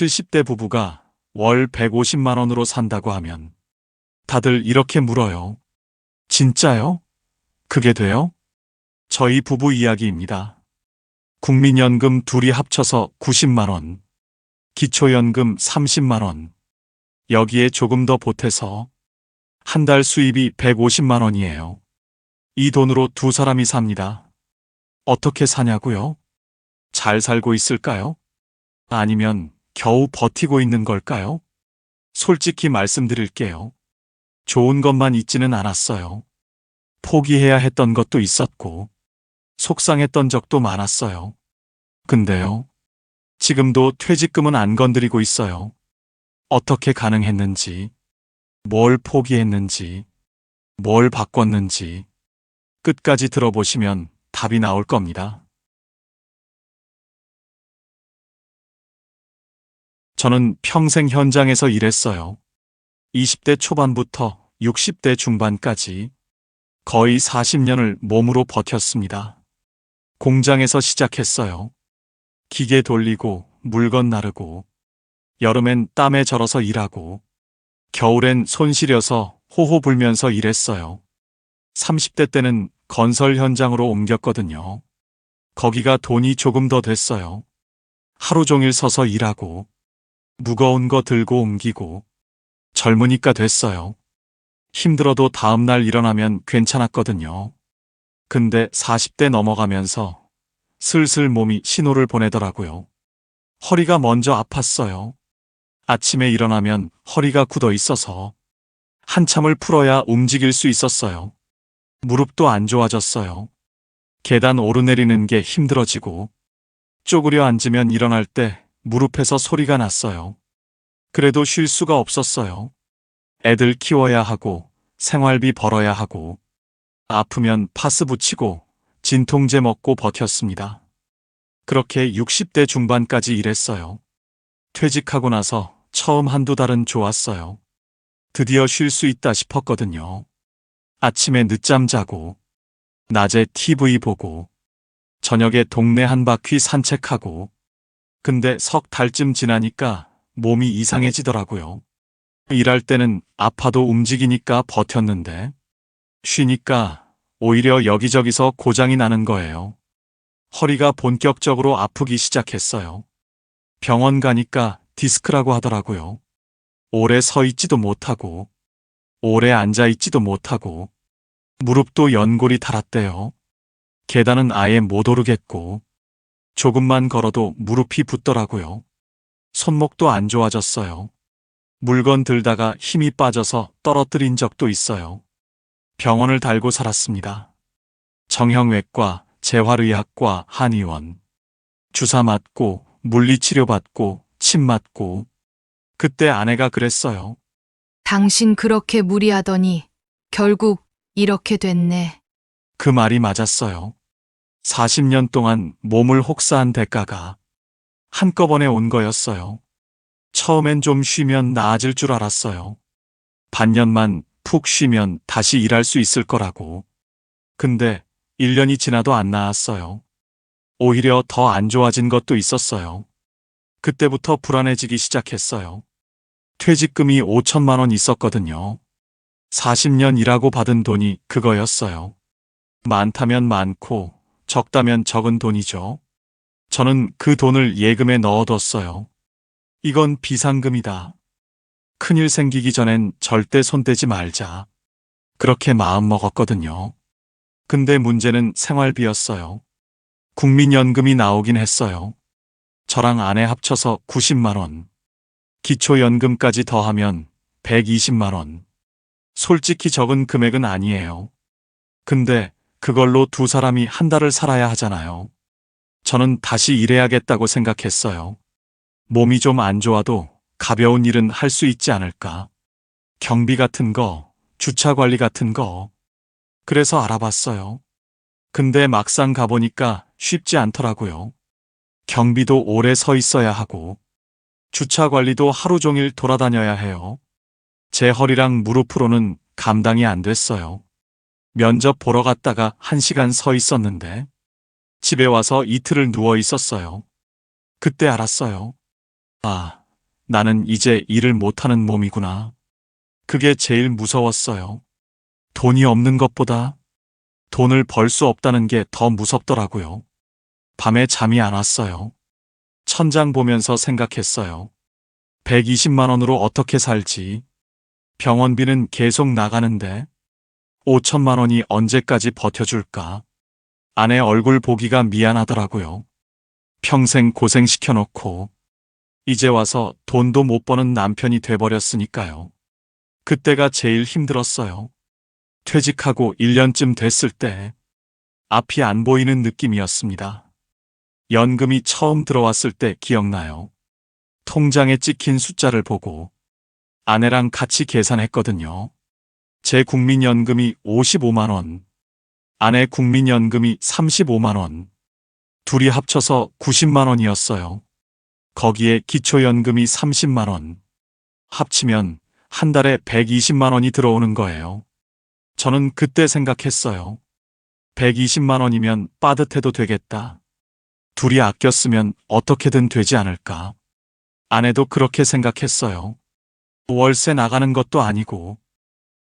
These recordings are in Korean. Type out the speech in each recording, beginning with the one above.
70대 부부가 월 150만 원으로 산다고 하면 다들 이렇게 물어요. 진짜요? 그게 돼요? 저희 부부 이야기입니다. 국민연금 둘이 합쳐서 90만 원, 기초연금 30만 원, 여기에 조금 더 보태서 한 달 수입이 150만 원이에요. 이 돈으로 두 사람이 삽니다. 어떻게 사냐고요? 잘 살고 있을까요? 아니면 겨우 버티고 있는 걸까요? 솔직히 말씀드릴게요. 좋은 것만 있지는 않았어요. 포기해야 했던 것도 있었고, 속상했던 적도 많았어요. 근데요, 지금도 퇴직금은 안 건드리고 있어요. 어떻게 가능했는지, 뭘 포기했는지, 뭘 바꿨는지, 끝까지 들어보시면 답이 나올 겁니다. 저는 평생 현장에서 일했어요. 20대 초반부터 60대 중반까지 거의 40년을 몸으로 버텼습니다. 공장에서 시작했어요. 기계 돌리고 물건 나르고, 여름엔 땀에 절어서 일하고, 겨울엔 손 시려서 호호 불면서 일했어요. 30대 때는 건설 현장으로 옮겼거든요. 거기가 돈이 조금 더 됐어요. 하루 종일 서서 일하고, 무거운 거 들고 옮기고, 젊으니까 됐어요. 힘들어도 다음날 일어나면 괜찮았거든요. 근데 40대 넘어가면서 슬슬 몸이 신호를 보내더라고요. 허리가 먼저 아팠어요. 아침에 일어나면 허리가 굳어 있어서 한참을 풀어야 움직일 수 있었어요. 무릎도 안 좋아졌어요. 계단 오르내리는 게 힘들어지고, 쪼그려 앉으면 일어날 때 무릎에서 소리가 났어요. 그래도 쉴 수가 없었어요. 애들 키워야 하고, 생활비 벌어야 하고, 아프면 파스 붙이고, 진통제 먹고 버텼습니다. 그렇게 60대 중반까지 일했어요. 퇴직하고 나서 처음 한두 달은 좋았어요. 드디어 쉴 수 있다 싶었거든요. 아침에 늦잠 자고, 낮에 TV 보고, 저녁에 동네 한 바퀴 산책하고. 근데 석 달쯤 지나니까 몸이 이상해지더라고요. 일할 때는 아파도 움직이니까 버텼는데, 쉬니까 오히려 여기저기서 고장이 나는 거예요. 허리가 본격적으로 아프기 시작했어요. 병원 가니까 디스크라고 하더라고요. 오래 서 있지도 못하고, 오래 앉아 있지도 못하고, 무릎도 연골이 닳았대요. 계단은 아예 못 오르겠고, 조금만 걸어도 무릎이 붓더라고요. 손목도 안 좋아졌어요. 물건 들다가 힘이 빠져서 떨어뜨린 적도 있어요. 병원을 달고 살았습니다. 정형외과, 재활의학과, 한의원. 주사 맞고, 물리치료 받고, 침 맞고. 그때 아내가 그랬어요. 당신 그렇게 무리하더니 결국 이렇게 됐네. 그 말이 맞았어요. 40년 동안 몸을 혹사한 대가가 한꺼번에 온 거였어요. 처음엔 좀 쉬면 나아질 줄 알았어요. 반년만 푹 쉬면 다시 일할 수 있을 거라고. 근데 1년이 지나도 안 나았어요. 오히려 더 안 좋아진 것도 있었어요. 그때부터 불안해지기 시작했어요. 퇴직금이 5천만 원 있었거든요. 40년 일하고 받은 돈이 그거였어요. 많다면 많고 적다면 적은 돈이죠. 저는 그 돈을 예금에 넣어뒀어요. 이건 비상금이다. 큰일 생기기 전엔 절대 손대지 말자. 그렇게 마음먹었거든요. 근데 문제는 생활비였어요. 국민연금이 나오긴 했어요. 저랑 아내 합쳐서 90만 원. 기초연금까지 더하면 120만 원. 솔직히 적은 금액은 아니에요. 근데 그걸로 두 사람이 한 달을 살아야 하잖아요. 저는 다시 일해야겠다고 생각했어요. 몸이 좀 안 좋아도 가벼운 일은 할 수 있지 않을까. 경비 같은 거, 주차 관리 같은 거. 그래서 알아봤어요. 근데 막상 가보니까 쉽지 않더라고요. 경비도 오래 서 있어야 하고, 주차 관리도 하루 종일 돌아다녀야 해요. 제 허리랑 무릎으로는 감당이 안 됐어요. 면접 보러 갔다가 1시간 서 있었는데, 집에 와서 이틀을 누워 있었어요. 그때 알았어요. 아, 나는 이제 일을 못하는 몸이구나. 그게 제일 무서웠어요. 돈이 없는 것보다 돈을 벌 수 없다는 게 더 무섭더라고요. 밤에 잠이 안 왔어요. 천장 보면서 생각했어요. 120만 원으로 어떻게 살지? 병원비는 계속 나가는데 5천만 원이 언제까지 버텨줄까? 아내 얼굴 보기가 미안하더라고요. 평생 고생시켜놓고 이제 와서 돈도 못 버는 남편이 돼버렸으니까요. 그때가 제일 힘들었어요. 퇴직하고 1년쯤 됐을 때 앞이 안 보이는 느낌이었습니다. 연금이 처음 들어왔을 때 기억나요. 통장에 찍힌 숫자를 보고 아내랑 같이 계산했거든요. 제 국민연금이 55만 원, 아내 국민연금이 35만 원, 둘이 합쳐서 90만 원이었어요. 거기에 기초연금이 30만 원, 합치면 한 달에 120만 원이 들어오는 거예요. 저는 그때 생각했어요. 120만 원이면 빠듯해도 되겠다. 둘이 아껴 쓰면 어떻게든 되지 않을까. 아내도 그렇게 생각했어요. 월세 나가는 것도 아니고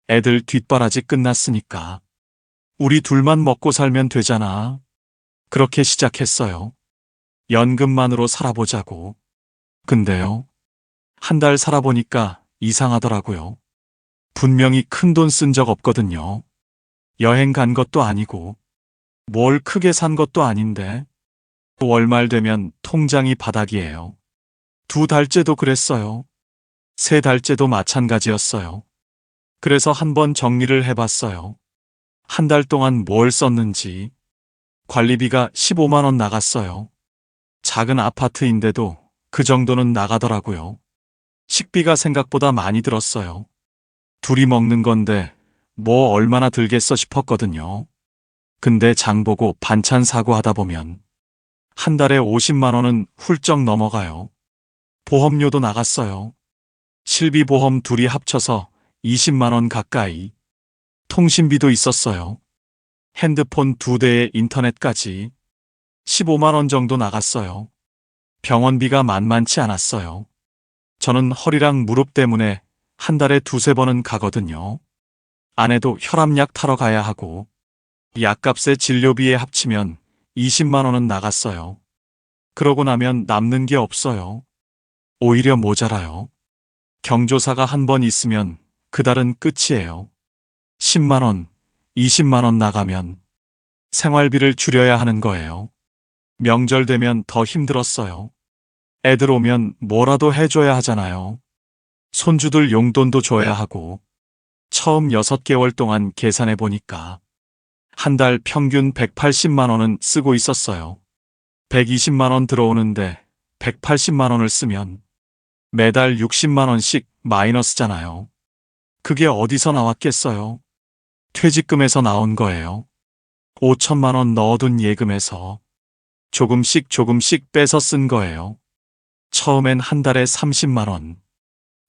애들 뒷바라지 끝났으니까 우리 둘만 먹고 살면 되잖아. 그렇게 시작했어요. 연금만으로 살아보자고. 근데요, 한 달 살아보니까 이상하더라고요. 분명히 큰 돈 쓴 적 없거든요. 여행 간 것도 아니고 뭘 크게 산 것도 아닌데 월말 되면 통장이 바닥이에요. 2달째도 그랬어요. 3달째도 마찬가지였어요. 그래서 한번 정리를 해봤어요. 한 달 동안 뭘 썼는지. 관리비가 15만 원 나갔어요. 작은 아파트인데도 그 정도는 나가더라고요. 식비가 생각보다 많이 들었어요. 둘이 먹는 건데 뭐 얼마나 들겠어 싶었거든요. 근데 장 보고 반찬 사고 하다 보면 한 달에 50만 원은 훌쩍 넘어가요. 보험료도 나갔어요. 실비보험 둘이 합쳐서 20만 원 가까이. 통신비도 있었어요. 핸드폰 2대에 인터넷까지 15만 원 정도 나갔어요. 병원비가 만만치 않았어요. 저는 허리랑 무릎 때문에 한 달에 2~3번은 가거든요. 아내도 혈압약 타러 가야 하고 약값에 진료비에 합치면 20만 원은 나갔어요. 그러고 나면 남는 게 없어요. 오히려 모자라요. 경조사가 한 번 있으면 그 달은 끝이에요. 10만 원, 20만 원 나가면 생활비를 줄여야 하는 거예요. 명절 되면 더 힘들었어요. 애들 오면 뭐라도 해줘야 하잖아요. 손주들 용돈도 줘야 하고 처음 6개월 동안 계산해 보니까 한 달 평균 180만 원은 쓰고 있었어요. 120만 원 들어오는데 180만 원을 쓰면 매달 60만 원씩 마이너스잖아요. 그게 어디서 나왔겠어요? 퇴직금에서 나온 거예요. 5천만 원 넣어둔 예금에서 조금씩 빼서 쓴 거예요. 처음엔 한 달에 30만 원,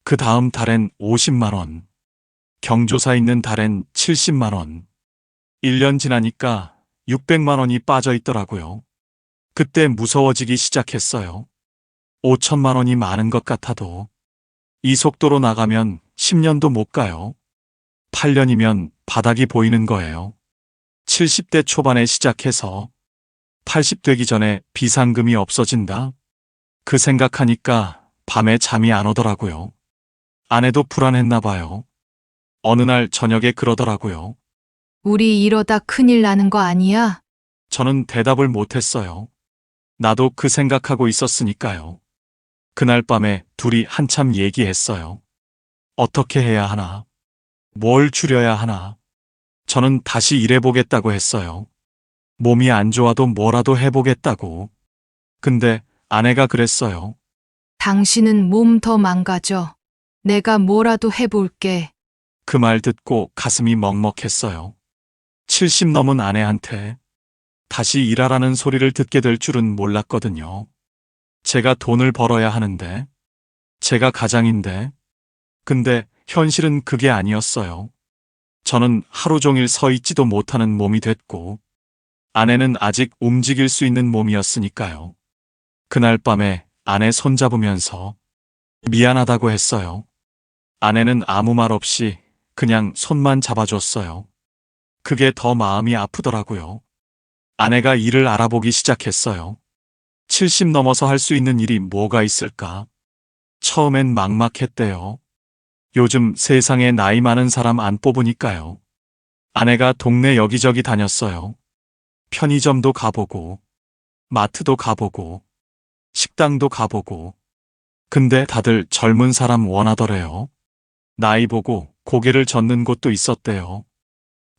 그 다음 달엔 50만 원, 경조사 있는 달엔 70만 원, 1년 지나니까 600만 원이 빠져 있더라고요. 그때 무서워지기 시작했어요. 5천만 원이 많은 것 같아도 이 속도로 나가면 10년도 못 가요. 8년이면 바닥이 보이는 거예요. 70대 초반에 시작해서 80 되기 전에 비상금이 없어진다? 그 생각하니까 밤에 잠이 안 오더라고요. 아내도 불안했나 봐요. 어느 날 저녁에 그러더라고요. 우리 이러다 큰일 나는 거 아니야? 저는 대답을 못했어요. 나도 그 생각하고 있었으니까요. 그날 밤에 둘이 한참 얘기했어요. 어떻게 해야 하나? 뭘 줄여야 하나? 저는 다시 일해보겠다고 했어요. 몸이 안 좋아도 뭐라도 해보겠다고. 근데 아내가 그랬어요. 당신은 몸 더 망가져. 내가 뭐라도 해볼게. 그 말 듣고 가슴이 먹먹했어요. 70 넘은 아내한테 다시 일하라는 소리를 듣게 될 줄은 몰랐거든요. 제가 돈을 벌어야 하는데, 제가 가장인데, 근데 현실은 그게 아니었어요. 저는 하루 종일 서 있지도 못하는 몸이 됐고, 아내는 아직 움직일 수 있는 몸이었으니까요. 그날 밤에 아내 손잡으면서 미안하다고 했어요. 아내는 아무 말 없이 그냥 손만 잡아줬어요. 그게 더 마음이 아프더라고요. 아내가 일을 알아보기 시작했어요. 70 넘어서 할 수 있는 일이 뭐가 있을까? 처음엔 막막했대요. 요즘 세상에 나이 많은 사람 안 뽑으니까요. 아내가 동네 여기저기 다녔어요. 편의점도 가보고, 마트도 가보고, 식당도 가보고. 근데 다들 젊은 사람 원하더래요. 나이 보고 고개를 젓는 곳도 있었대요.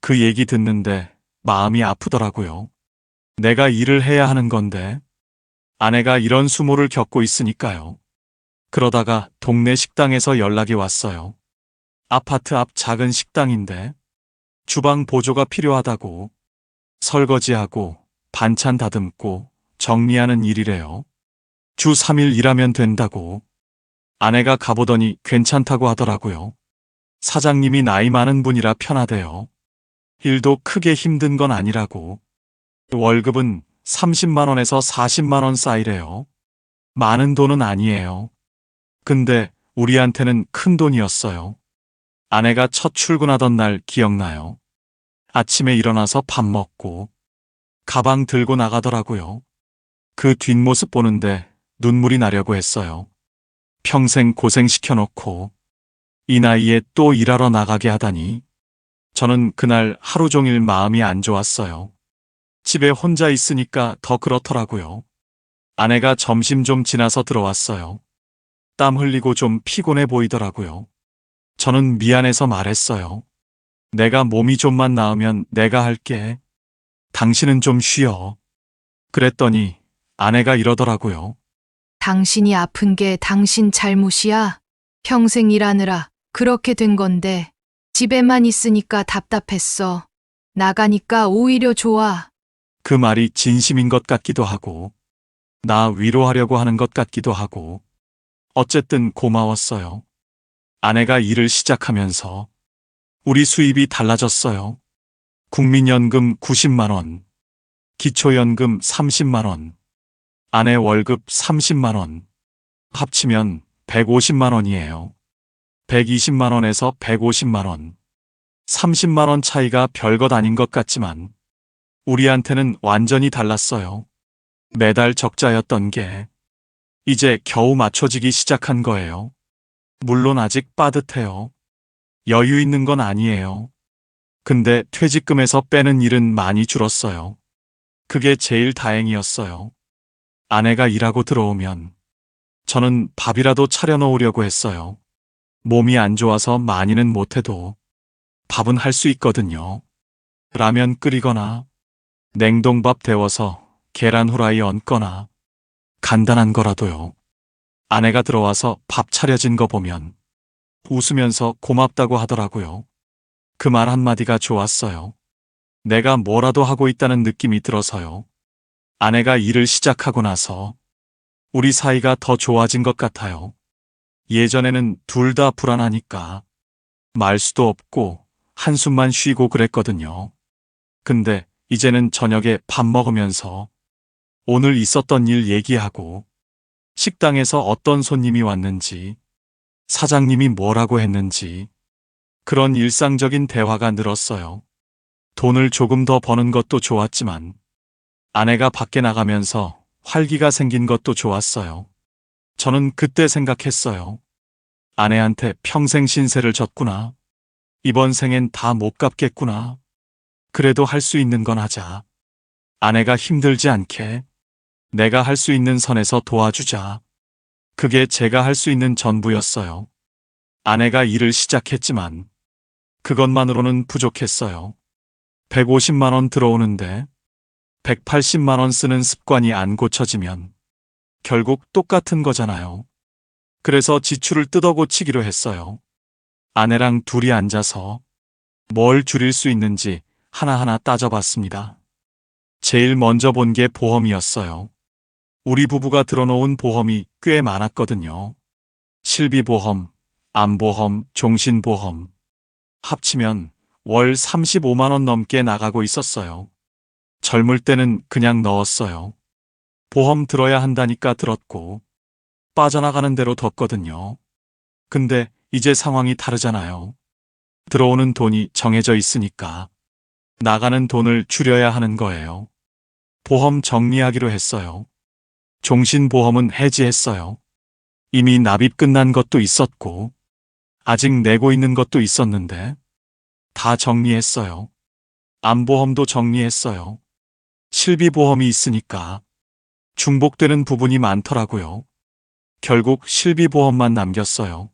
그 얘기 듣는데 마음이 아프더라고요. 내가 일을 해야 하는 건데, 아내가 이런 수모를 겪고 있으니까요. 그러다가 동네 식당에서 연락이 왔어요. 아파트 앞 작은 식당인데 주방 보조가 필요하다고. 설거지하고 반찬 다듬고 정리하는 일이래요. 주 3일 일하면 된다고. 아내가 가보더니 괜찮다고 하더라고요. 사장님이 나이 많은 분이라 편하대요. 일도 크게 힘든 건 아니라고. 월급은 30만 원에서 40만 원 사이래요. 많은 돈은 아니에요. 근데 우리한테는 큰 돈이었어요. 아내가 첫 출근하던 날 기억나요. 아침에 일어나서 밥 먹고 가방 들고 나가더라고요. 그 뒷모습 보는데 눈물이 나려고 했어요. 평생 고생시켜놓고 이 나이에 또 일하러 나가게 하다니. 저는 그날 하루 종일 마음이 안 좋았어요. 집에 혼자 있으니까 더 그렇더라고요. 아내가 점심 좀 지나서 들어왔어요. 땀 흘리고 좀 피곤해 보이더라고요. 저는 미안해서 말했어요. 내가 몸이 좀만 나으면 내가 할게. 당신은 좀 쉬어. 그랬더니 아내가 이러더라고요. 당신이 아픈 게 당신 잘못이야. 평생 일하느라 그렇게 된 건데 집에만 있으니까 답답했어. 나가니까 오히려 좋아. 그 말이 진심인 것 같기도 하고, 나 위로하려고 하는 것 같기도 하고, 어쨌든 고마웠어요. 아내가 일을 시작하면서 우리 수입이 달라졌어요. 국민연금 90만 원, 기초연금 30만 원, 아내 월급 30만 원, 합치면 150만 원이에요. 120만 원에서 150만 원. 30만 원 차이가 별것 아닌 것 같지만 우리한테는 완전히 달랐어요. 매달 적자였던 게 이제 겨우 맞춰지기 시작한 거예요. 물론 아직 빠듯해요. 여유 있는 건 아니에요. 근데 퇴직금에서 빼는 일은 많이 줄었어요. 그게 제일 다행이었어요. 아내가 일하고 들어오면 저는 밥이라도 차려놓으려고 했어요. 몸이 안 좋아서 많이는 못해도 밥은 할 수 있거든요. 라면 끓이거나 냉동밥 데워서 계란 후라이 얹거나 간단한 거라도요. 아내가 들어와서 밥 차려진 거 보면 웃으면서 고맙다고 하더라고요. 그 말 한마디가 좋았어요. 내가 뭐라도 하고 있다는 느낌이 들어서요. 아내가 일을 시작하고 나서 우리 사이가 더 좋아진 것 같아요. 예전에는 둘 다 불안하니까 말 수도 없고 한숨만 쉬고 그랬거든요. 근데 이제는 저녁에 밥 먹으면서 오늘 있었던 일 얘기하고 식당에서 어떤 손님이 왔는지 사장님이 뭐라고 했는지 그런 일상적인 대화가 늘었어요. 돈을 조금 더 버는 것도 좋았지만 아내가 밖에 나가면서 활기가 생긴 것도 좋았어요. 저는 그때 생각했어요. 아내한테 평생 신세를 졌구나. 이번 생엔 다 못 갚겠구나. 그래도 할 수 있는 건 하자. 아내가 힘들지 않게 내가 할 수 있는 선에서 도와주자. 그게 제가 할 수 있는 전부였어요. 아내가 일을 시작했지만 그것만으로는 부족했어요. 150만 원 들어오는데 180만 원 쓰는 습관이 안 고쳐지면 결국 똑같은 거잖아요. 그래서 지출을 뜯어고치기로 했어요. 아내랑 둘이 앉아서 뭘 줄일 수 있는지 하나하나 따져봤습니다. 제일 먼저 본 게 보험이었어요. 우리 부부가 들어놓은 보험이 꽤 많았거든요. 실비보험, 암보험, 종신보험. 합치면 월 35만 원 넘게 나가고 있었어요. 젊을 때는 그냥 넣었어요. 보험 들어야 한다니까 들었고, 빠져나가는 대로 뒀거든요. 근데 이제 상황이 다르잖아요. 들어오는 돈이 정해져 있으니까 나가는 돈을 줄여야 하는 거예요. 보험 정리하기로 했어요. 종신보험은 해지했어요. 이미 납입 끝난 것도 있었고, 아직 내고 있는 것도 있었는데, 다 정리했어요. 암보험도 정리했어요. 실비보험이 있으니까 중복되는 부분이 많더라고요. 결국 실비보험만 남겼어요.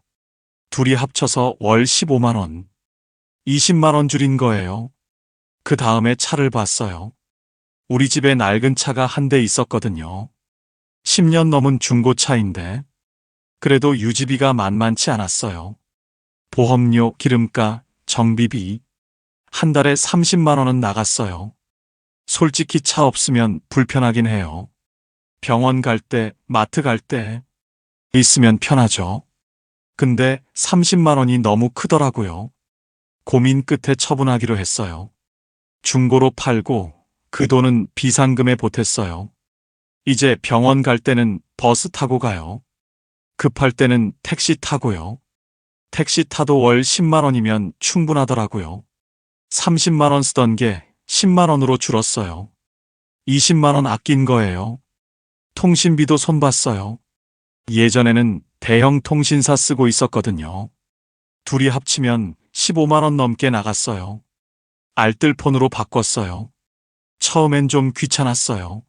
둘이 합쳐서 월 15만 원, 20만 원 줄인 거예요. 그 다음에 차를 봤어요. 우리 집에 낡은 차가 한 대 있었거든요. 10년 넘은 중고차인데 그래도 유지비가 만만치 않았어요. 보험료, 기름가, 정비비 한 달에 30만 원은 나갔어요. 솔직히 차 없으면 불편하긴 해요. 병원 갈 때, 마트 갈 때 있으면 편하죠. 근데 30만 원이 너무 크더라고요. 고민 끝에 처분하기로 했어요. 중고로 팔고 그 돈은 비상금에 보탰어요. 이제 병원 갈 때는 버스 타고 가요. 급할 때는 택시 타고요. 택시 타도 월 10만 원이면 충분하더라고요. 30만 원 쓰던 게 10만 원으로 줄었어요. 20만 원 아낀 거예요. 통신비도 손봤어요. 예전에는 대형 통신사 쓰고 있었거든요. 둘이 합치면 15만 원 넘게 나갔어요. 알뜰폰으로 바꿨어요. 처음엔 좀 귀찮았어요.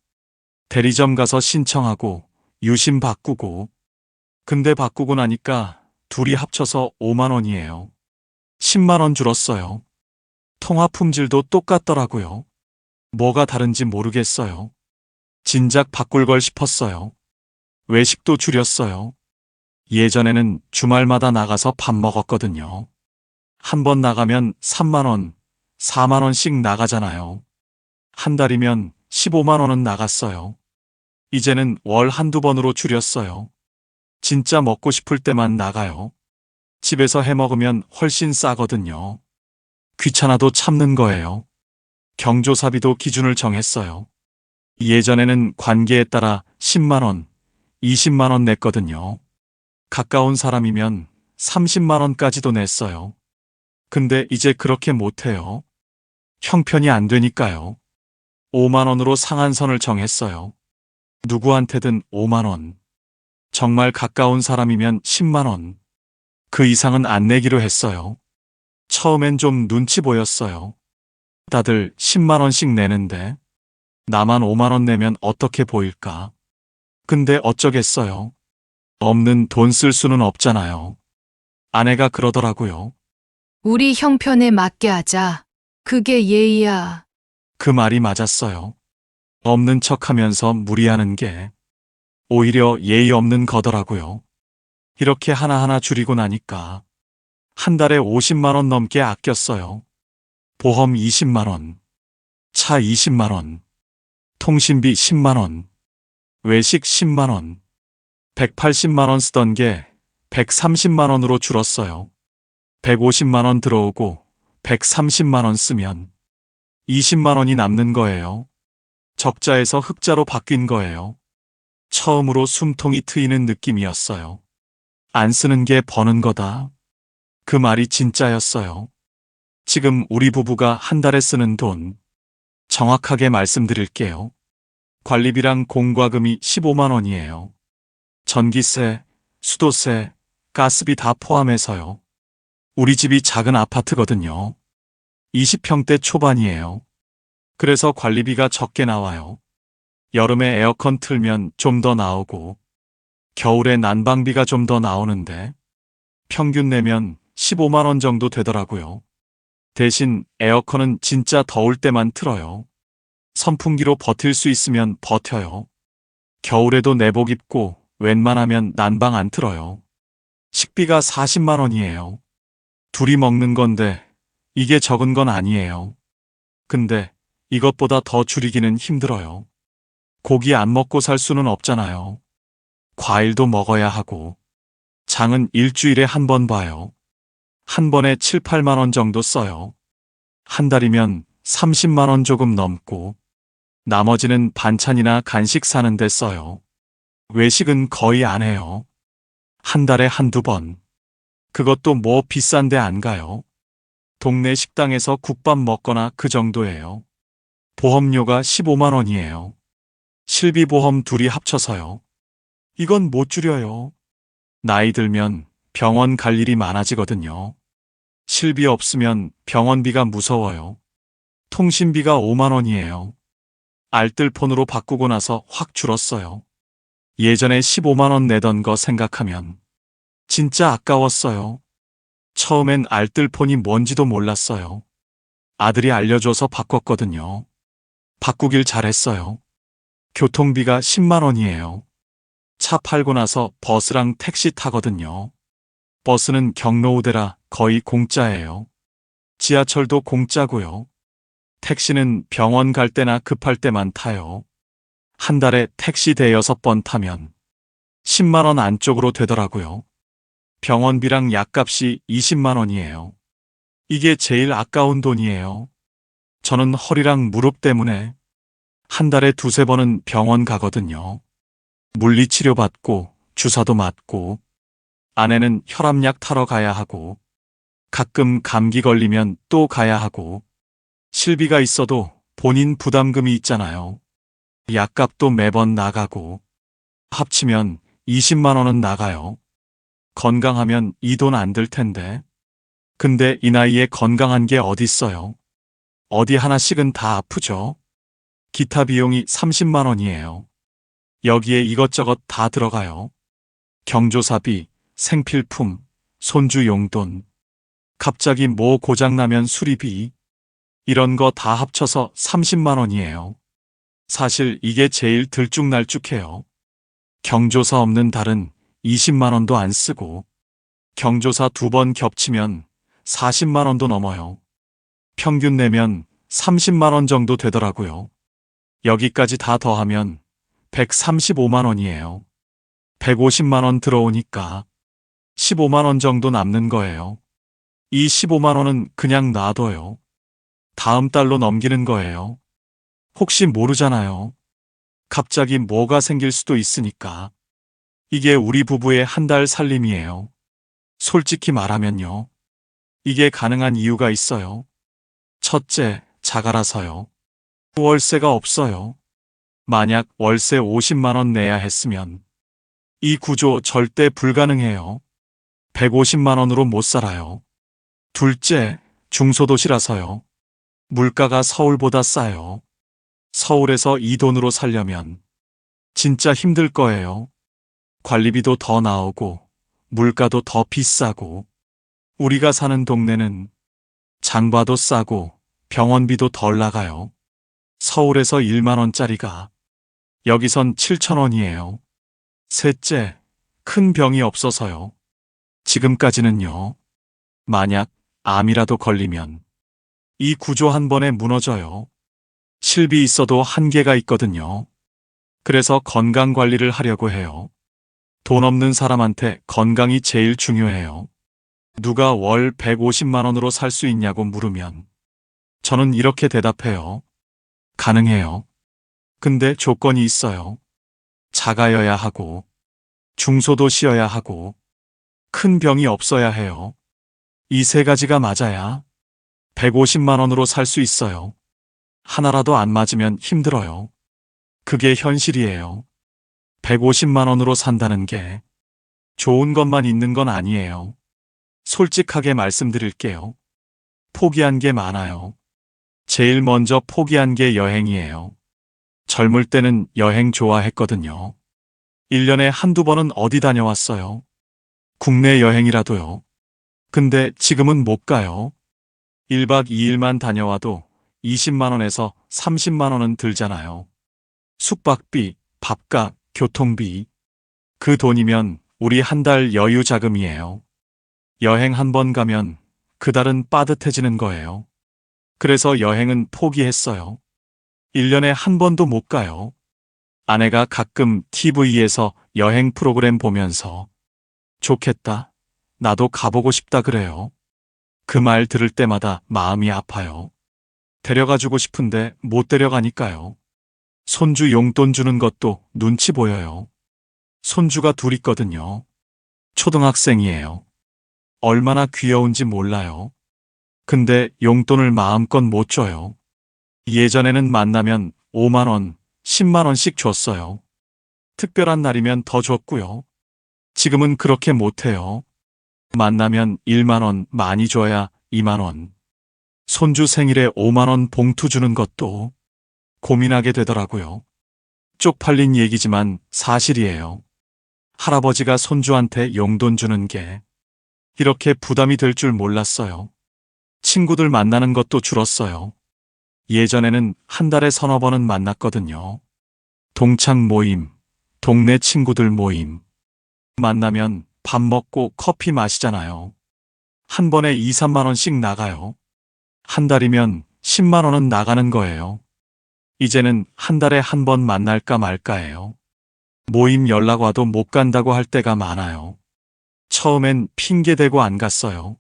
대리점 가서 신청하고 유심 바꾸고. 근데 바꾸고 나니까 둘이 합쳐서 5만 원이에요. 10만 원 줄었어요. 통화 품질도 똑같더라고요. 뭐가 다른지 모르겠어요. 진작 바꿀 걸 싶었어요. 외식도 줄였어요. 예전에는 주말마다 나가서 밥 먹었거든요. 한 번 나가면 3만 원, 4만 원씩 나가잖아요. 한 달이면 15만 원은 나갔어요. 이제는 월 한두 번으로 줄였어요. 진짜 먹고 싶을 때만 나가요. 집에서 해 먹으면 훨씬 싸거든요. 귀찮아도 참는 거예요. 경조사비도 기준을 정했어요. 예전에는 관계에 따라 10만 원, 20만 원 냈거든요. 가까운 사람이면 30만 원까지도 냈어요. 근데 이제 그렇게 못해요. 형편이 안 되니까요. 5만 원으로 상한선을 정했어요. 누구한테든 5만 원. 정말 가까운 사람이면 10만 원. 그 이상은 안 내기로 했어요. 처음엔 좀 눈치 보였어요. 다들 10만 원씩 내는데 나만 5만 원 내면 어떻게 보일까? 근데 어쩌겠어요. 없는 돈 쓸 수는 없잖아요. 아내가 그러더라고요. 우리 형편에 맞게 하자. 그게 예의야. 그 말이 맞았어요. 없는 척하면서 무리하는 게 오히려 예의 없는 거더라고요. 이렇게 하나하나 줄이고 나니까 한 달에 50만 원 넘게 아꼈어요. 보험 20만 원, 차 20만 원, 통신비 10만 원, 외식 10만 원, 180만 원 쓰던 게 130만 원으로 줄었어요. 150만 원 들어오고 130만 원 쓰면 20만 원이 남는 거예요. 적자에서 흑자로 바뀐 거예요. 처음으로 숨통이 트이는 느낌이었어요. 안 쓰는 게 버는 거다. 그 말이 진짜였어요. 지금 우리 부부가 한 달에 쓰는 돈, 정확하게 말씀드릴게요. 관리비랑 공과금이 15만 원이에요. 전기세, 수도세, 가스비 다 포함해서요. 우리 집이 작은 아파트거든요. 20평대 초반이에요. 그래서 관리비가 적게 나와요. 여름에 에어컨 틀면 좀 더 나오고, 겨울에 난방비가 좀 더 나오는데, 평균 내면 15만 원 정도 되더라고요. 대신 에어컨은 진짜 더울 때만 틀어요. 선풍기로 버틸 수 있으면 버텨요. 겨울에도 내복 입고 웬만하면 난방 안 틀어요. 식비가 40만 원이에요. 둘이 먹는 건데 이게 적은 건 아니에요. 근데 이것보다 더 줄이기는 힘들어요. 고기 안 먹고 살 수는 없잖아요. 과일도 먹어야 하고. 장은 일주일에 한 번 봐요. 한 번에 7, 8만 원 정도 써요. 한 달이면 30만 원 조금 넘고 나머지는 반찬이나 간식 사는 데 써요. 외식은 거의 안 해요. 한 달에 한두 번. 그것도 뭐 비싼데 안 가요. 동네 식당에서 국밥 먹거나 그 정도예요. 보험료가 15만 원이에요. 실비보험 둘이 합쳐서요. 이건 못 줄여요. 나이 들면 병원 갈 일이 많아지거든요. 실비 없으면 병원비가 무서워요. 통신비가 5만 원이에요. 알뜰폰으로 바꾸고 나서 확 줄었어요. 예전에 15만 원 내던 거 생각하면 진짜 아까웠어요. 처음엔 알뜰폰이 뭔지도 몰랐어요. 아들이 알려줘서 바꿨거든요. 바꾸길 잘했어요. 교통비가 10만 원이에요. 차 팔고 나서 버스랑 택시 타거든요. 버스는 경로우대라 거의 공짜예요. 지하철도 공짜고요. 택시는 병원 갈 때나 급할 때만 타요. 한 달에 택시 대여섯 번 타면 10만 원 안쪽으로 되더라고요. 병원비랑 약값이 20만 원이에요. 이게 제일 아까운 돈이에요. 저는 허리랑 무릎 때문에 한 달에 두세 번은 병원 가거든요. 물리치료 받고 주사도 맞고 아내는 혈압약 타러 가야 하고 가끔 감기 걸리면 또 가야 하고 실비가 있어도 본인 부담금이 있잖아요. 약값도 매번 나가고 합치면 20만 원은 나가요. 건강하면 이 돈 안 들 텐데. 근데 이 나이에 건강한 게 어딨어요. 어디 하나씩은 다 아프죠. 기타 비용이 30만 원이에요. 여기에 이것저것 다 들어가요. 경조사비, 생필품, 손주 용돈, 갑자기 뭐 고장나면 수리비, 이런 거 다 합쳐서 30만 원이에요. 사실 이게 제일 들쭉날쭉해요. 경조사 없는 달은 20만 원도 안 쓰고, 경조사 두 번 겹치면 40만 원도 넘어요. 평균 내면 30만 원 정도 되더라고요. 여기까지 다 더하면 135만 원이에요. 150만 원 들어오니까 15만 원 정도 남는 거예요. 이 15만 원은 그냥 놔둬요. 다음 달로 넘기는 거예요. 혹시 모르잖아요. 갑자기 뭐가 생길 수도 있으니까. 이게 우리 부부의 한 달 살림이에요. 솔직히 말하면요. 이게 가능한 이유가 있어요. 첫째, 자가라서요. 월세가 없어요. 만약 월세 50만 원 내야 했으면 이 구조 절대 불가능해요. 150만 원으로 못 살아요. 둘째, 중소도시라서요. 물가가 서울보다 싸요. 서울에서 이 돈으로 살려면 진짜 힘들 거예요. 관리비도 더 나오고 물가도 더 비싸고 우리가 사는 동네는 장봐도 싸고 병원비도 덜 나가요. 서울에서 1만 원짜리가 여기선 7천 원이에요. 셋째, 큰 병이 없어서요. 지금까지는요. 만약 암이라도 걸리면 이 구조 한 번에 무너져요. 실비 있어도 한계가 있거든요. 그래서 건강 관리를 하려고 해요. 돈 없는 사람한테 건강이 제일 중요해요. 누가 월 150만 원으로 살 수 있냐고 물으면 저는 이렇게 대답해요. 가능해요. 근데 조건이 있어요. 작아여야 하고, 중소도시여야 하고, 큰 병이 없어야 해요. 이 세 가지가 맞아야 150만 원으로 살 수 있어요. 하나라도 안 맞으면 힘들어요. 그게 현실이에요. 150만 원으로 산다는 게 좋은 것만 있는 건 아니에요. 솔직하게 말씀드릴게요. 포기한 게 많아요. 제일 먼저 포기한 게 여행이에요. 젊을 때는 여행 좋아했거든요. 1년에 한두 번은 어디 다녀왔어요. 국내 여행이라도요. 근데 지금은 못 가요. 1박 2일만 다녀와도 20만 원에서 30만 원은 들잖아요. 숙박비, 밥값, 교통비. 그 돈이면 우리 한 달 여유 자금이에요. 여행 한 번 가면 그 달은 빠듯해지는 거예요. 그래서 여행은 포기했어요. 1년에 한 번도 못 가요. 아내가 가끔 TV에서 여행 프로그램 보면서 좋겠다. 나도 가보고 싶다 그래요. 그 말 들을 때마다 마음이 아파요. 데려가주고 싶은데 못 데려가니까요. 손주 용돈 주는 것도 눈치 보여요. 손주가 둘 있거든요. 초등학생이에요. 얼마나 귀여운지 몰라요. 근데 용돈을 마음껏 못 줘요. 예전에는 만나면 5만 원, 10만 원씩 줬어요. 특별한 날이면 더 줬고요. 지금은 그렇게 못해요. 만나면 1만 원 많이 줘야 2만 원. 손주 생일에 5만 원 봉투 주는 것도 고민하게 되더라고요. 쪽팔린 얘기지만 사실이에요. 할아버지가 손주한테 용돈 주는 게 이렇게 부담이 될 줄 몰랐어요. 친구들 만나는 것도 줄었어요. 예전에는 한 달에 서너 번은 만났거든요. 동창 모임, 동네 친구들 모임. 만나면 밥 먹고 커피 마시잖아요. 한 번에 2, 3만 원씩 나가요. 한 달이면 10만 원은 나가는 거예요. 이제는 한 달에 한 번 만날까 말까예요. 모임 연락 와도 못 간다고 할 때가 많아요. 처음엔 핑계대고 안 갔어요.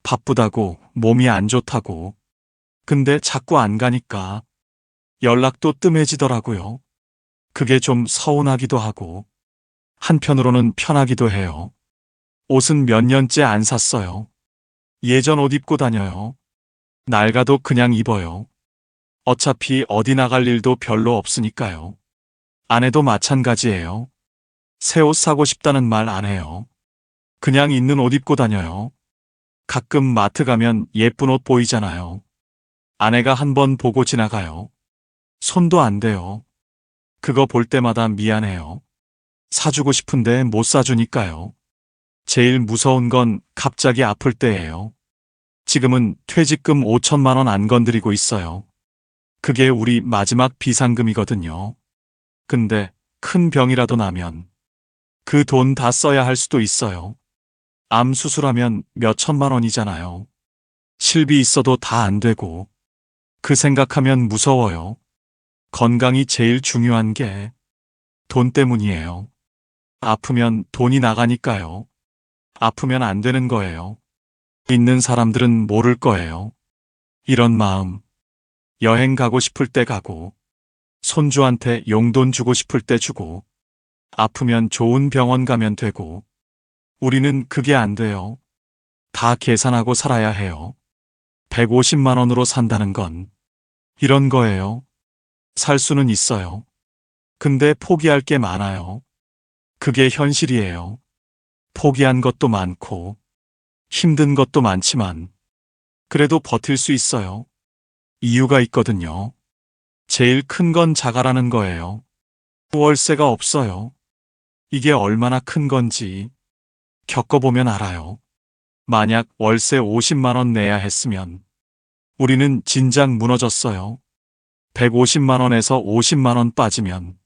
바쁘다고, 몸이 안 좋다고. 근데 자꾸 안 가니까 연락도 뜸해지더라고요. 그게 좀 서운하기도 하고, 한편으로는 편하기도 해요. 옷은 몇 년째 안 샀어요. 예전 옷 입고 다녀요. 낡아도 그냥 입어요. 어차피 어디 나갈 일도 별로 없으니까요. 아내도 마찬가지예요. 새 옷 사고 싶다는 말 안 해요. 그냥 있는 옷 입고 다녀요. 가끔 마트 가면 예쁜 옷 보이잖아요. 아내가 한 번 보고 지나가요. 손도 안 대요. 그거 볼 때마다 미안해요. 사주고 싶은데 못 사주니까요. 제일 무서운 건 갑자기 아플 때예요. 지금은 퇴직금 5천만 원 안 건드리고 있어요. 그게 우리 마지막 비상금이거든요. 근데 큰 병이라도 나면 그 돈 다 써야 할 수도 있어요. 암 수술하면 몇 천만 원이잖아요. 실비 있어도 다 안 되고. 그 생각하면 무서워요. 건강이 제일 중요한 게 돈 때문이에요. 아프면 돈이 나가니까요. 아프면 안 되는 거예요. 있는 사람들은 모를 거예요. 이런 마음. 여행 가고 싶을 때 가고, 손주한테 용돈 주고 싶을 때 주고, 아프면 좋은 병원 가면 되고, 우리는 그게 안 돼요. 다 계산하고 살아야 해요. 150만 원으로 산다는 건 이런 거예요. 살 수는 있어요. 근데 포기할 게 많아요. 그게 현실이에요. 포기한 것도 많고, 힘든 것도 많지만, 그래도 버틸 수 있어요. 이유가 있거든요. 제일 큰 건 자가라는 거예요. 월세가 없어요. 이게 얼마나 큰 건지 겪어보면 알아요. 만약 월세 50만 원 내야 했으면 우리는 진작 무너졌어요. 150만 원에서 50만 원 빠지면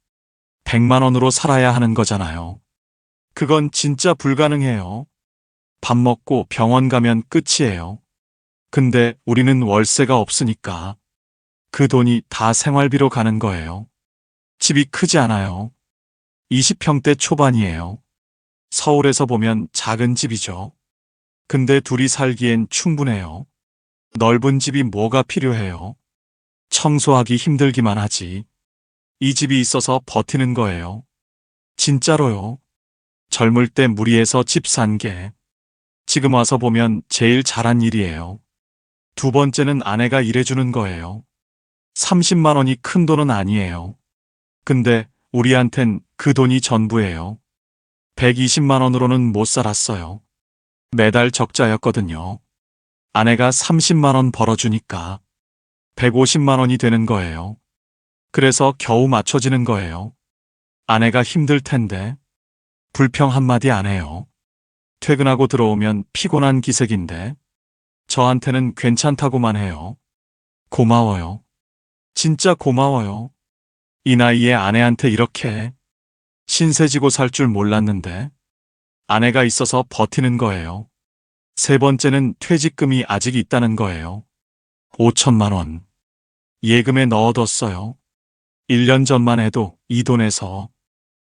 100만 원으로 살아야 하는 거잖아요. 그건 진짜 불가능해요. 밥 먹고 병원 가면 끝이에요. 근데 우리는 월세가 없으니까 그 돈이 다 생활비로 가는 거예요. 집이 크지 않아요. 20평대 초반이에요. 서울에서 보면 작은 집이죠. 근데 둘이 살기엔 충분해요. 넓은 집이 뭐가 필요해요? 청소하기 힘들기만 하지. 이 집이 있어서 버티는 거예요. 진짜로요. 젊을 때 무리해서 집 산 게 지금 와서 보면 제일 잘한 일이에요. 두 번째는 아내가 일해주는 거예요. 30만 원이 큰 돈은 아니에요. 근데 우리한텐 그 돈이 전부예요. 120만 원으로는 못 살았어요. 매달 적자였거든요. 아내가 30만 원 벌어주니까 150만 원이 되는 거예요. 그래서 겨우 맞춰지는 거예요. 아내가 힘들 텐데 불평 한마디 안 해요. 퇴근하고 들어오면 피곤한 기색인데 저한테는 괜찮다고만 해요. 고마워요. 진짜 고마워요. 이 나이에 아내한테 이렇게 신세지고 살 줄 몰랐는데 아내가 있어서 버티는 거예요. 세 번째는 퇴직금이 아직 있다는 거예요. 5천만 원. 예금에 넣어뒀어요. 1년 전만 해도 이 돈에서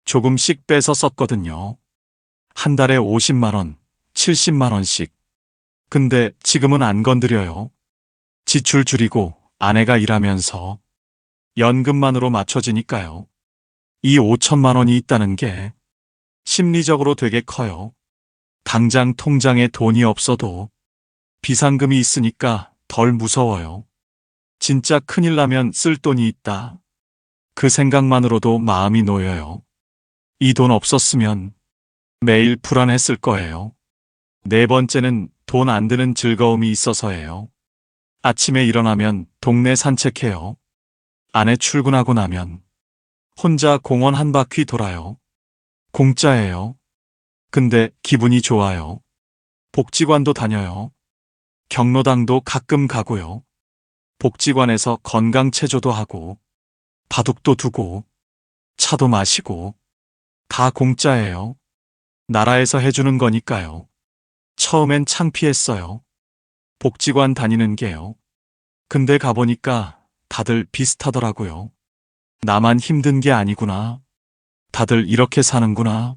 조금씩 빼서 썼거든요. 한 달에 50만 원, 70만 원씩. 근데 지금은 안 건드려요. 지출 줄이고 아내가 일하면서 연금만으로 맞춰지니까요. 이 5천만 원이 있다는 게 심리적으로 되게 커요. 당장 통장에 돈이 없어도 비상금이 있으니까 덜 무서워요. 진짜 큰일 나면 쓸 돈이 있다. 그 생각만으로도 마음이 놓여요. 이 돈 없었으면 매일 불안했을 거예요. 네 번째는 돈 안 드는 즐거움이 있어서예요. 아침에 일어나면 동네 산책해요. 아내 출근하고 나면 혼자 공원 한 바퀴 돌아요. 공짜예요. 근데 기분이 좋아요. 복지관도 다녀요. 경로당도 가끔 가고요. 복지관에서 건강체조도 하고, 바둑도 두고, 차도 마시고, 다 공짜예요. 나라에서 해주는 거니까요. 처음엔 창피했어요. 복지관 다니는 게요. 근데 가보니까 다들 비슷하더라고요. 나만 힘든 게 아니구나. 다들 이렇게 사는구나.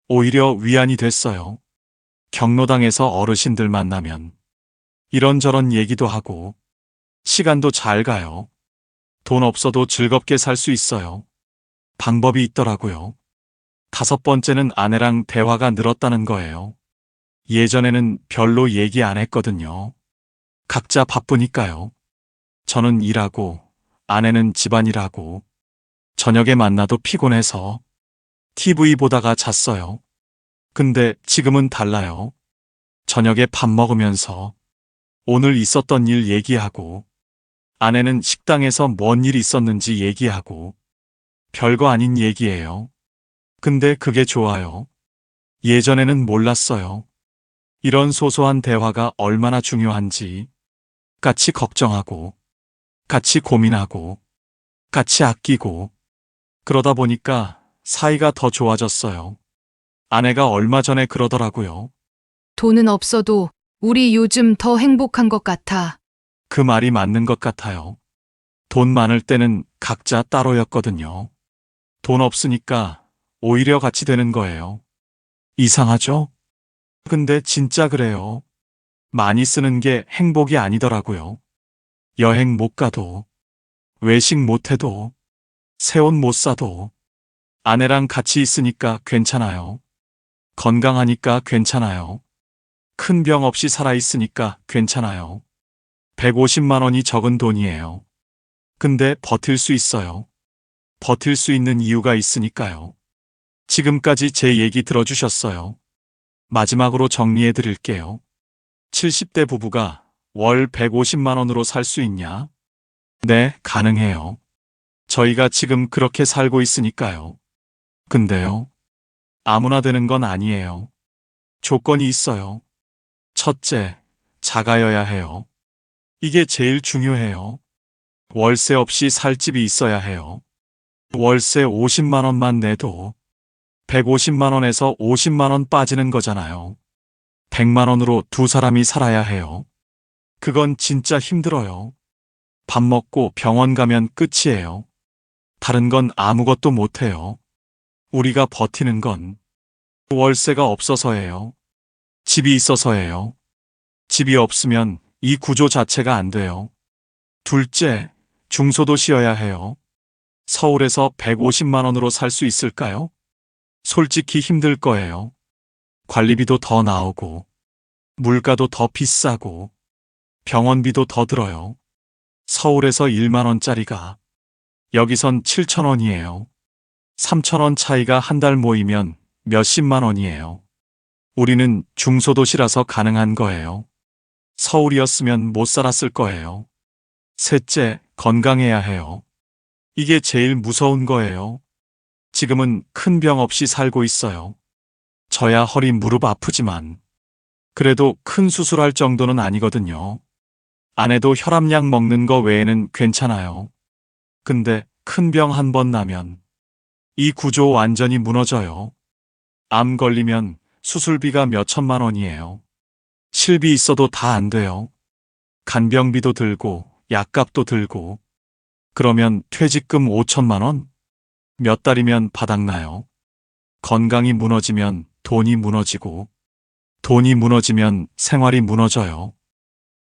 오히려 위안이 됐어요. 경로당에서 어르신들 만나면 이런저런 얘기도 하고 시간도 잘 가요. 돈 없어도 즐겁게 살 수 있어요. 방법이 있더라고요. 다섯 번째는 아내랑 대화가 늘었다는 거예요. 예전에는 별로 얘기 안 했거든요. 각자 바쁘니까요. 저는 일하고 아내는 집안일하고 저녁에 만나도 피곤해서 TV 보다가 잤어요. 근데 지금은 달라요. 저녁에 밥 먹으면서 오늘 있었던 일 얘기하고 아내는 식당에서 뭔 일 있었는지 얘기하고 별거 아닌 얘기예요. 근데 그게 좋아요. 예전에는 몰랐어요. 이런 소소한 대화가 얼마나 중요한지 같이 걱정하고 같이 고민하고 같이 아끼고 그러다 보니까 사이가 더 좋아졌어요. 아내가 얼마 전에 그러더라고요. 돈은 없어도 우리 요즘 더 행복한 것 같아. 그 말이 맞는 것 같아요. 돈 많을 때는 각자 따로였거든요. 돈 없으니까 오히려 같이 되는 거예요. 이상하죠? 근데 진짜 그래요. 많이 쓰는 게 행복이 아니더라고요. 여행 못 가도, 외식 못 해도, 새 옷 못 사도, 아내랑 같이 있으니까 괜찮아요. 건강하니까 괜찮아요. 큰 병 없이 살아있으니까 괜찮아요. 150만 원이 적은 돈이에요. 근데 버틸 수 있어요. 버틸 수 있는 이유가 있으니까요. 지금까지 제 얘기 들어주셨어요. 마지막으로 정리해 드릴게요. 70대 부부가 월 150만 원으로 살 수 있냐? 네, 가능해요. 저희가 지금 그렇게 살고 있으니까요. 근데요, 아무나 되는 건 아니에요. 조건이 있어요. 첫째, 작아여야 해요. 이게 제일 중요해요. 월세 없이 살 집이 있어야 해요. 월세 50만 원만 내도 150만 원에서 50만 원 빠지는 거잖아요. 100만 원으로 두 사람이 살아야 해요. 그건 진짜 힘들어요. 밥 먹고 병원 가면 끝이에요. 다른 건 아무것도 못해요. 우리가 버티는 건 월세가 없어서예요. 집이 있어서예요. 집이 없으면 이 구조 자체가 안 돼요. 둘째, 중소도시여야 해요. 서울에서 150만 원으로 살 수 있을까요? 솔직히 힘들 거예요. 관리비도 더 나오고, 물가도 더 비싸고, 병원비도 더 들어요. 서울에서 1만 원짜리가 여기선 7천 원이에요. 3천 원 차이가 한 달 모이면 몇십만 원이에요. 우리는 중소도시라서 가능한 거예요. 서울이었으면 못 살았을 거예요. 셋째, 건강해야 해요. 이게 제일 무서운 거예요. 지금은 큰 병 없이 살고 있어요. 저야 허리 무릎 아프지만 그래도 큰 수술할 정도는 아니거든요. 아내도 혈압약 먹는 거 외에는 괜찮아요. 근데 큰 병 한 번 나면 이 구조 완전히 무너져요. 암 걸리면 수술비가 몇 천만 원이에요. 실비 있어도 다 안 돼요. 간병비도 들고 약값도 들고 그러면 퇴직금 5천만 원? 몇 달이면 바닥나요. 건강이 무너지면 돈이 무너지고 돈이 무너지면 생활이 무너져요.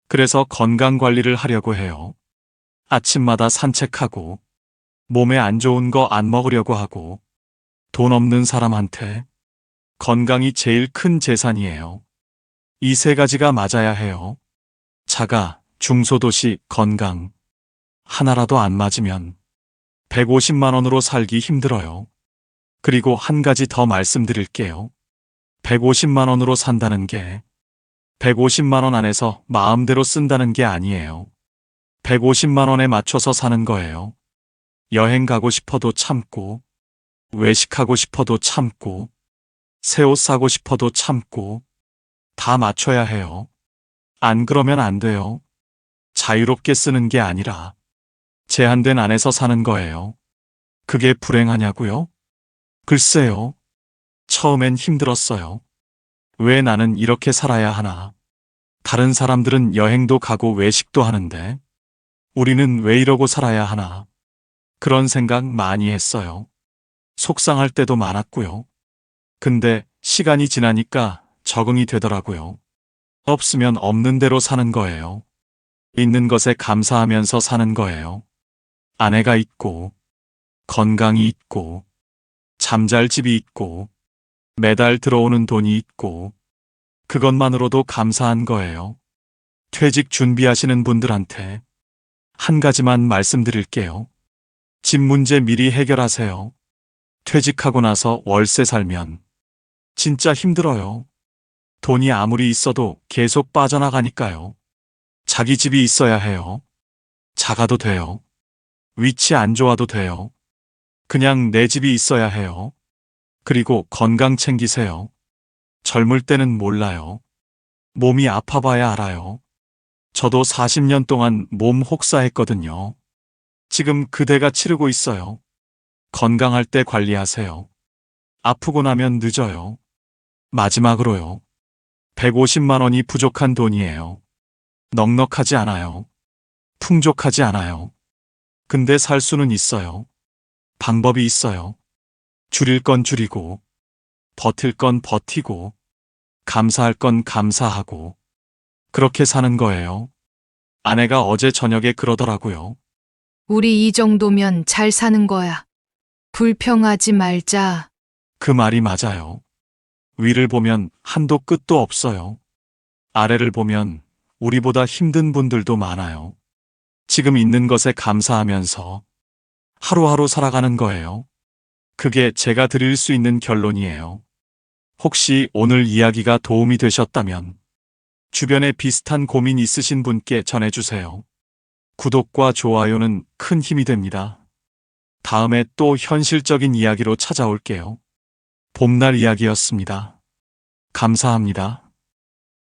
그래서 건강 관리를 하려고 해요. 아침마다 산책하고 몸에 안 좋은 거 안 먹으려고 하고 돈 없는 사람한테 건강이 제일 큰 재산이에요. 이 세 가지가 맞아야 해요. 자가, 중소도시, 건강. 하나라도 안 맞으면 150만 원으로 살기 힘들어요. 그리고 한 가지 더 말씀드릴게요. 150만 원으로 산다는 게 150만 원 안에서 마음대로 쓴다는 게 아니에요. 150만 원에 맞춰서 사는 거예요. 여행 가고 싶어도 참고, 외식하고 싶어도 참고, 새 옷 사고 싶어도 참고, 다 맞춰야 해요. 안 그러면 안 돼요. 자유롭게 쓰는 게 아니라 제한된 안에서 사는 거예요. 그게 불행하냐고요? 글쎄요. 처음엔 힘들었어요. 왜 나는 이렇게 살아야 하나? 다른 사람들은 여행도 가고 외식도 하는데 우리는 왜 이러고 살아야 하나? 그런 생각 많이 했어요. 속상할 때도 많았고요. 근데 시간이 지나니까 적응이 되더라고요. 없으면 없는 대로 사는 거예요. 있는 것에 감사하면서 사는 거예요. 아내가 있고, 건강이 있고, 잠잘 집이 있고, 매달 들어오는 돈이 있고, 그것만으로도 감사한 거예요. 퇴직 준비하시는 분들한테 한 가지만 말씀드릴게요. 집 문제 미리 해결하세요. 퇴직하고 나서 월세 살면 진짜 힘들어요. 돈이 아무리 있어도 계속 빠져나가니까요. 자기 집이 있어야 해요. 작아도 돼요. 위치 안 좋아도 돼요. 그냥 내 집이 있어야 해요. 그리고 건강 챙기세요. 젊을 때는 몰라요. 몸이 아파봐야 알아요. 저도 40년 동안 몸 혹사했거든요. 지금 그대가 치르고 있어요. 건강할 때 관리하세요. 아프고 나면 늦어요. 마지막으로요. 150만 원이 부족한 돈이에요. 넉넉하지 않아요. 풍족하지 않아요. 근데 살 수는 있어요. 방법이 있어요. 줄일 건 줄이고, 버틸 건 버티고, 감사할 건 감사하고, 그렇게 사는 거예요. 아내가 어제 저녁에 그러더라고요. 우리 이 정도면 잘 사는 거야. 불평하지 말자. 그 말이 맞아요. 위를 보면 한도 끝도 없어요. 아래를 보면 우리보다 힘든 분들도 많아요. 지금 있는 것에 감사하면서 하루하루 살아가는 거예요. 그게 제가 드릴 수 있는 결론이에요. 혹시 오늘 이야기가 도움이 되셨다면 주변에 비슷한 고민 있으신 분께 전해주세요. 구독과 좋아요는 큰 힘이 됩니다. 다음에 또 현실적인 이야기로 찾아올게요. 봄날 이야기였습니다. 감사합니다.